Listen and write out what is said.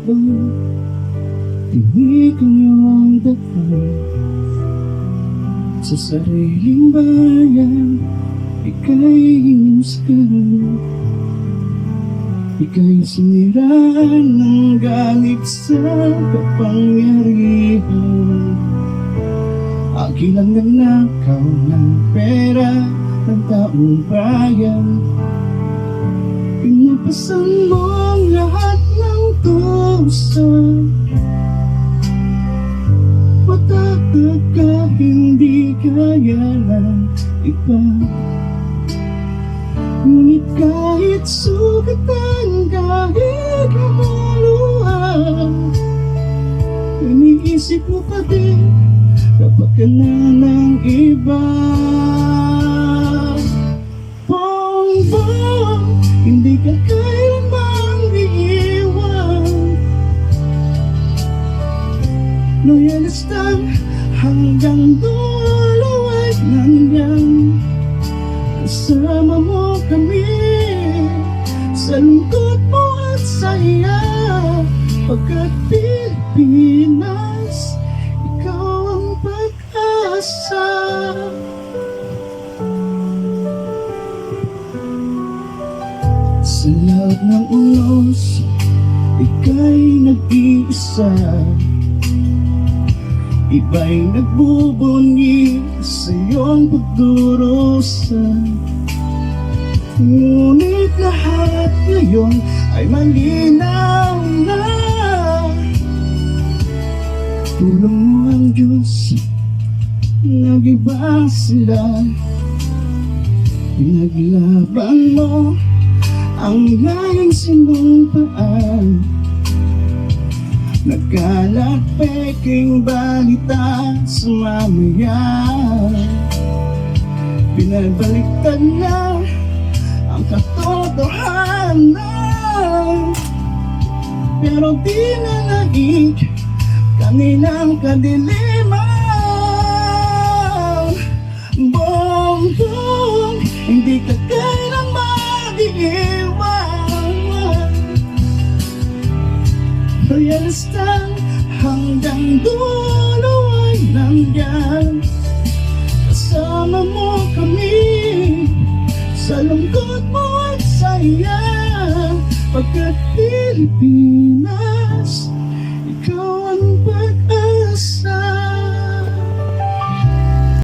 bang tinig ang iyong dapat sa sariling bayan? Ika'y hinusgan, ika'y siniraan ng galit sa kapangyarihan. Akin lang nanakaw ng pera ng taong bayan. Pinapasan mo ang lahat ng tusa, matatag ka, hindi kaya ng iba. Ngunit kahit sugatan, kahit lumuluhan, iniisip mo pa din kapag ka na ng iba. Bongbong, hindi ka kailanman iiwan. Loyalis lang hanggang dulo ay nandyan. Kasama mo kami sa lungkot mo at saya, pagkat Pilipinas, ikaw ang pag-asa. Sa lahat ng unos, ika'y nag-iisa. Iba'y nagbubunyi sa iyong pagdurusa. Ngunit lahat ngayon ay malinaw na. Tulong mo ang Diyos, nag-iba sila. Pinaglaban mo ang layang sinumpaan. Nagkalat peking balita sa mamayan. Pinabaliktad na ang katotohanan, pero di nalaig kanilang kadiliman. Bongbong, hindi ka kailang mag-iiwan. Loyalis lang hanggang dulo ay nandyan. Kasama mo kami sa lungkot mo at saya, pagkat Pilipinas,